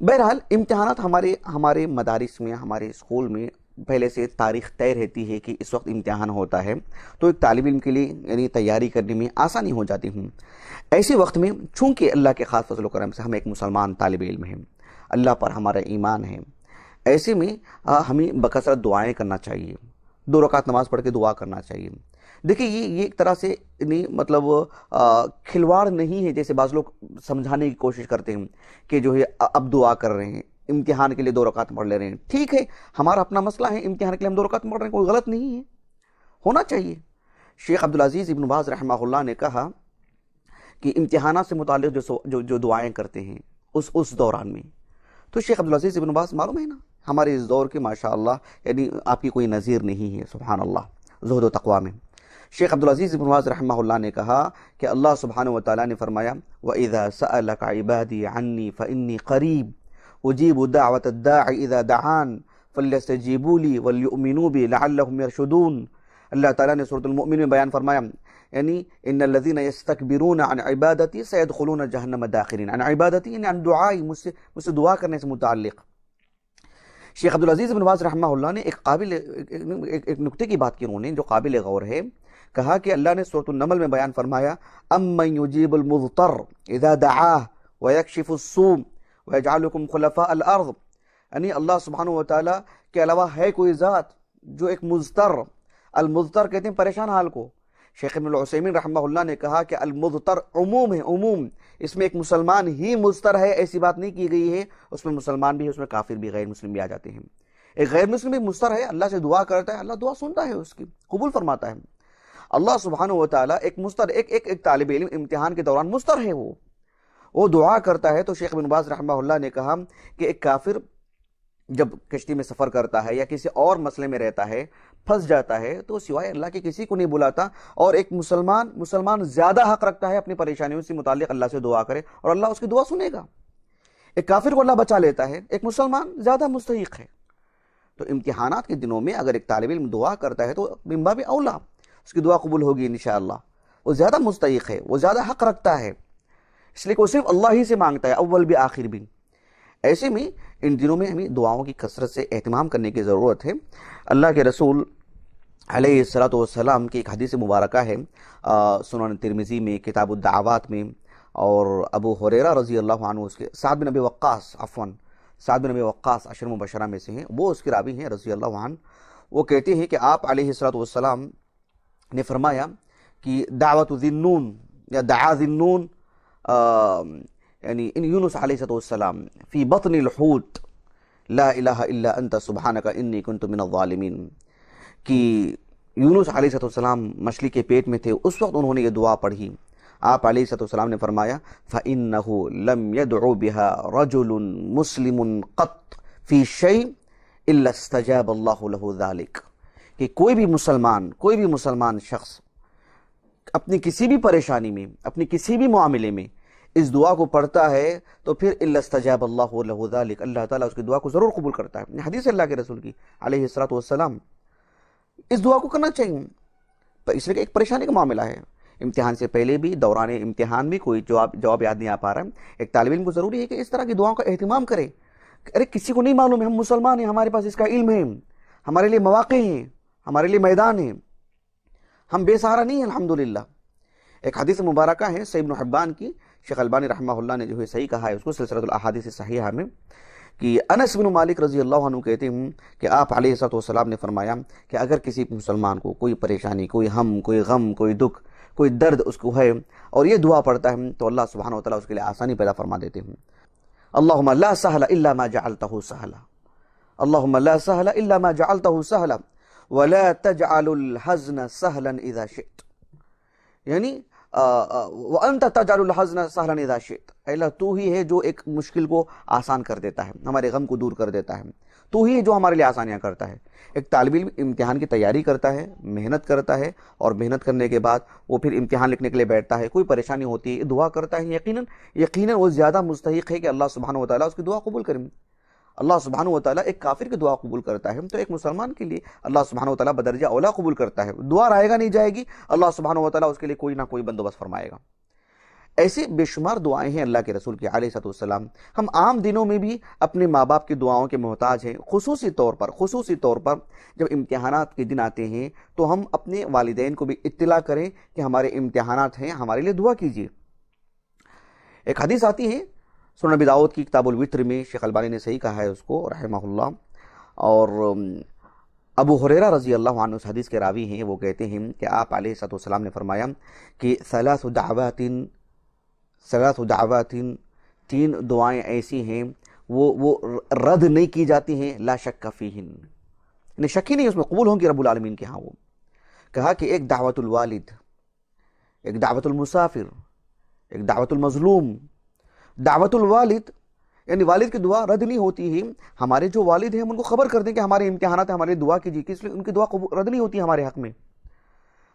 بہرحال امتحانات ہمارے مدارس میں، ہمارے اسکول میں پہلے سے تاریخ طے رہتی ہے کہ اس وقت امتحان ہوتا ہے، تو ایک طالب علم کے لیے یعنی تیاری کرنے میں آسانی ہو جاتی ہوں۔ ایسے وقت میں چونکہ اللہ کے خاص فضل و کرم سے ہم ایک مسلمان طالب علم ہیں، اللہ پر ہمارا ایمان ہے، ایسے میں ہمیں بکثرت دعائیں کرنا چاہیے، 2 رکعت نماز پڑھ کے دعا کرنا چاہیے۔ دیکھیں یہ ایک طرح سے مطلب کھلواڑ نہیں ہے جیسے بعض لوگ سمجھانے کی کوشش کرتے ہیں کہ جو ہے اب دعا کر رہے ہیں، امتحان کے لیے 2 رکعت پڑھ لے رہے ہیں۔ ٹھیک ہے، ہمارا اپنا مسئلہ ہے، امتحان کے لیے ہم 2 رکعت پڑھ رہے ہیں، کوئی غلط نہیں ہے، ہونا چاہیے۔ شیخ عبدالعزیز ابن باز رحمہ اللہ نے کہا کہ امتحانات سے متعلق جو دعائیں کرتے ہیں اس دوران میں، تو شیخ عبدالعزیز ابن باز معلوم ہے نا ہمارے اس دور کے ماشاءاللہ یعنی آپ کی کوئی نظیر نہیں ہے، سبحان اللہ، زہد و تقوی میں۔ شیخ عبدالعزیز ابن باز رحمہ اللہ نے کہا کہ اللہ سبحانہ وتعالیٰ نے فرمایا وَإِذَا سَأَلَكَ عِبَادِي عَنِّي فَإِنِّي قَرِيبٌ أُجِيبُ دَعْوَةَ الدَّاعِ إِذَا دَعَانِ فَلْيَسْتَجِيبُوا لِي وَلْيُؤْمِنُوا بِي لَعَلَّهُمْ يَرْشُدُونَ۔ اللہ تعالیٰ نے سورۃ المؤمن میں بیان فرمایا یعنی ان الذین یستکبرون عن عبادتی سیدخلون جہنم داخرین، عن عبادتی یعنی عن دعائی، مجھ سے دعا کرنے سے متعلق۔ شیخ عبدالعزیز بن باز رحمہ اللہ نے ایک نکتے کی بات کی، انہوں نے جو قابل غور ہے، کہا کہ اللہ نے سورۃ النمل میں بیان فرمایا امن یجیب المضطر اذا دعاہ ویکشف السوء ویجعلکم خلفاء الارض، یعنی اللہ سبحانہ وتعالیٰ کے علاوہ ہے کوئی ذات جو ایک مضطر، المضطر کہتے ہیں پریشان حال کو۔ شیخ ابن العثیمین رحمہ اللہ نے کہا کہ المضطر عموم ہے، عموم، اس میں ایک مسلمان ہی مضطر ہے ایسی بات نہیں کی گئی ہے، اس میں مسلمان بھی ہے، اس میں کافر بھی، غیر مسلم بھی آ جاتے ہیں۔ ایک غیر مسلم بھی مضطر ہے، اللہ سے دعا کرتا ہے، اللہ دعا سنتا ہے، اس کی قبول فرماتا ہے۔ اللہ سبحانہ وتعالیٰ ایک مضطر، ایک طالب علم امتحان کے دوران مضطر ہے، وہ دعا کرتا ہے۔ تو شیخ ابن باز رحمہ اللہ نے کہا کہ ایک کافر جب کشتی میں سفر کرتا ہے یا کسی اور مسئلے میں رہتا ہے، پھنس جاتا ہے، تو سوائے اللہ کے کسی کو نہیں بلاتا، اور ایک مسلمان زیادہ حق رکھتا ہے اپنی پریشانیوں سے متعلق اللہ سے دعا کرے اور اللہ اس کی دعا سنے گا۔ ایک کافر کو اللہ بچا لیتا ہے، ایک مسلمان زیادہ مستحق ہے۔ تو امتحانات کے دنوں میں اگر ایک طالب علم دعا کرتا ہے تو من باب اولا اس کی دعا قبول ہوگی انشاءاللہ، وہ زیادہ مستحق ہے، وہ زیادہ حق رکھتا ہے، اس لیے کہ وہ صرف اللہ ہی سے مانگتا ہے، اول بھی آخر بھی۔ ایسے میں ان دنوں میں ہمیں دعاؤں کی کثرت سے اہتمام کرنے کی ضرورت ہے۔ اللہ کے رسول علیہ الصلوۃ والسلام کی ایک حدیث مبارکہ ہے سنن ترمذی میں، کتاب الدعوات میں، اور ابو ہریرہ رضی اللہ عنہ، اس کے سعد بن ابی وقاص 10 مبشرہ میں سے ہیں، وہ اس کے راوی ہیں رضی اللہ عنہ۔ وہ کہتے ہیں کہ آپ علیہ الصلوۃ والسلام نے فرمایا کہ دعوت ذی النون یا دعا ذی النون یعنی ان یونس علیہ السلام فی بطن الحوت لا الہ الا انت سبحانک انی کنت من الظالمین، کہ یونس علیہ السلام مچھلی کے پیٹ میں تھے، اس وقت انہوں نے یہ دعا پڑھی۔ آپ علیہ السلام نے فرمایا فَإِنَّهُ لَمْ يَدْعُ بِهَا رَجُلٌ مُسْلِمٌ قَطْ فِي شَيْءٍ إِلَّا اسْتَجَابَ اللَّهُ لَهُ ذَلِكَ، کہ کوئی بھی مسلمان شخص اپنی کسی بھی پریشانی میں، اپنی کسی بھی معاملے میں اس دعا کو پڑھتا ہے تو پھر إِلَّا اسْتَجَابَ اللَّهُ لَهُ ذَلِكَ، اللہ تعالیٰ اس کی دعا کو ضرور قبول کرتا ہے۔ حدیث اللہ کے رسول کی علیہ السلام، اس دعا کو کرنا چاہیے، اس لیے کہ ایک پریشانی کا معاملہ ہے، امتحان سے پہلے بھی، دوران امتحان بھی کوئی جواب یاد نہیں آ پا رہا ہے، ایک طالب علم کو ضروری ہے کہ اس طرح کی دعاؤں کا اہتمام کرے۔ ارے کسی کو نہیں معلوم ہے، ہم مسلمان ہیں، ہمارے پاس اس کا علم ہے، ہمارے لیے مواقع ہیں، ہمارے لیے میدان ہیں، ہم بے سہارا نہیں ہیں الحمدللہ۔ ایک حدیث مبارکہ ہے صحیح ابن حبان کی، شیخ البانی رحمہ اللہ نے جو ہے صحیح کہا ہے اس کو سلسلۃ الاحادیث الصحیحہ میں، کہ انس بن مالک رضی اللہ عنہ کہتے ہیں کہ آپ علیہ الصلوۃ والسلام نے فرمایا کہ اگر کسی مسلمان کو کوئی پریشانی، کوئی ہم، کوئی غم، کوئی دکھ، کوئی درد اس کو ہے اور یہ دعا پڑھتا ہے تو اللہ سبحانہ وتعالیٰ اس کے لیے آسانی پیدا فرما دیتے ہیں۔ اللہم لا سہل الا ما جعلتہ سہلا، اللہم لا سہل الا ما جعلتہ سہلا ولا تجعل الحزن سہلا اذا شئت، یعنی وَأَنْتَ تَجْعَلُ الْحَزْنَ سَهْلًا إِذَا شِئْتَ، اے اللہ تو ہی ہے جو ایک مشکل کو آسان کر دیتا ہے، ہمارے غم کو دور کر دیتا ہے، تو ہی ہے جو ہمارے لیے آسانیاں کرتا ہے۔ ایک طالب علم امتحان کی تیاری کرتا ہے، محنت کرتا ہے، اور محنت کرنے کے بعد وہ پھر امتحان لکھنے کے لیے بیٹھتا ہے، کوئی پریشانی ہوتی ہے، دعا کرتا ہے، یقیناً وہ زیادہ مستحق ہے کہ اللہ سبحانہ وتعالیٰ اس کی دعا قبول کریں۔ اللہ سبحانہ وتعالیٰ ایک کافر کی دعا قبول کرتا ہے تو ایک مسلمان کے لیے اللہ سبحانہ وتعالیٰ بدرجہ اولا قبول کرتا ہے۔ دعا رائے گا نہیں جائے گی، اللہ سبحانہ وتعالیٰ اس کے لیے کوئی نہ کوئی بندوبست فرمائے گا۔ ایسے بے شمار دعائیں ہیں اللہ کے رسول کے علیہ السلام. ہم عام دنوں میں بھی اپنے ماں باپ کی دعاؤں کے محتاج ہیں. خصوصی طور پر جب امتحانات کے دن آتے ہیں تو ہم اپنے والدین کو بھی اطلاع کریں کہ ہمارے امتحانات ہیں, ہمارے لیے دعا کیجیے. ایک حدیث آتی ہے سنن ابی داؤد کی کتاب الوتر میں, شیخ البانی نے صحیح کہا ہے اس کو رحمہ اللہ, اور ابو ہریرہ رضی اللہ عنہ اس حدیث کے راوی ہیں. وہ کہتے ہیں کہ آپ علیہ السلام نے فرمایا کہ ثلاث دعوات, 3 دعائیں ایسی ہیں وہ رد نہیں کی جاتی ہیں, لا شک فیہن, یعنی شک ہی نہیں اس میں, قبول ہوں گی رب العالمین کے ہاں. وہ کہا کہ ایک دعوت الوالد, ایک دعوت المسافر, ایک دعوت المظلوم. دعوت الوالد یعنی والد کی دعا رد نہیں ہوتی ہے. ہمارے جو والد ہیں ہم ان کو خبر کر دیں کہ ہمارے امتحانات ہیں, ہمارے دعا کیجیے, اس لیے ان کی دعا رد نہیں ہوتی ہمارے حق میں.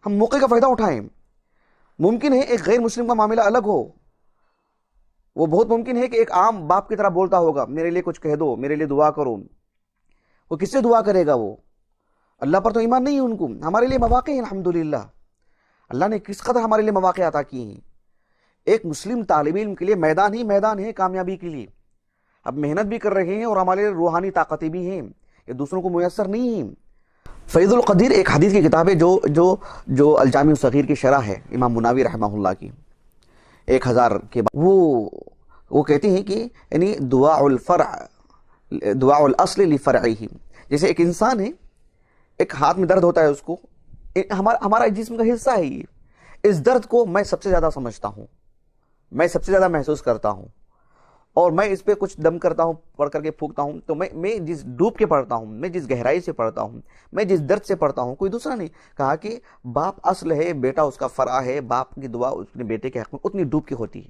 ہم موقع کا فائدہ اٹھائیں. ممکن ہے ایک غیر مسلم کا معاملہ الگ ہو, وہ بہت ممکن ہے کہ ایک عام باپ کی طرح بولتا ہوگا, میرے لیے کچھ کہہ دو, میرے لیے دعا کرو. وہ کس سے دعا کرے گا؟ وہ اللہ پر تو ایمان نہیں ہے ان کو. ہمارے لیے مواقع ہیں الحمدللہ, اللہ نے کس قدر ہمارے لیے مواقع عطا کی ہیں. ایک مسلم طالب علم کے لیے میدان ہی میدان ہے کامیابی کے لیے. اب محنت بھی کر رہے ہیں اور ہمارے لیے روحانی طاقتیں بھی ہیں, یہ دوسروں کو میسر نہیں ہیں. فیض القدیر ایک حدیث کی کتاب ہے جو الجامع الصغیر کی شرح ہے امام مناوی رحمہ اللہ کی, 1000 کے بعد. وہ کہتے ہیں کہ یعنی دعاء الاصل لفرعہ. جیسے ایک انسان ہے, ایک ہاتھ میں درد ہوتا ہے اس کو, ہمارا جسم کا حصہ ہے یہ, اس درد کو میں سب سے زیادہ سمجھتا ہوں, میں سب سے زیادہ محسوس کرتا ہوں, اور میں اس پہ کچھ دم کرتا ہوں, پڑھ کر کے پھونکتا ہوں. تو میں جس ڈوب کے پڑھتا ہوں, میں جس گہرائی سے پڑھتا ہوں, میں جس درد سے پڑھتا ہوں, کوئی دوسرا نہیں. کہا کہ باپ اصل ہے, بیٹا اس کا فرع ہے. باپ کی دعا اپنے بیٹے کے حق میں اتنی ڈوب کی ہوتی ہے.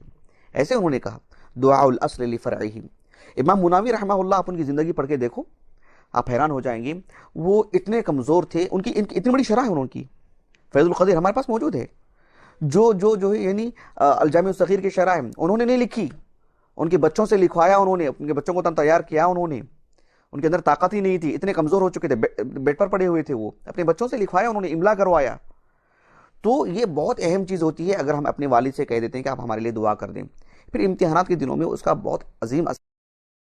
ایسے انہوں نے کہا دعاء الاصل لفرعہ. امام مناوی رحمہ اللہ, آپ ان کی زندگی پڑھ کے دیکھو, آپ حیران ہو جائیں گے. وہ اتنے کمزور تھے, ان کی اتنی بڑی شرح ہے انہوں کی. فیض القدیر ہمارے پاس موجود ہے, جو یعنی الجامع الصغیر کی شرح ہے, انہوں نے نہیں لکھی, ان کے بچوں سے لکھوایا انہوں نے, ان کے بچوں کو تیار کیا انہوں نے. ان کے اندر طاقت ہی نہیں تھی, اتنے کمزور ہو چکے تھے, بیڈ پر پڑے ہوئے تھے. وہ اپنے بچوں سے لکھوایا انہوں نے, املا کروایا. تو یہ بہت اہم چیز ہوتی ہے اگر ہم اپنے والد سے کہہ دیتے ہیں کہ آپ ہمارے لیے دعا کر دیں. پھر امتحانات کے دنوں میں اس کا بہت عظیم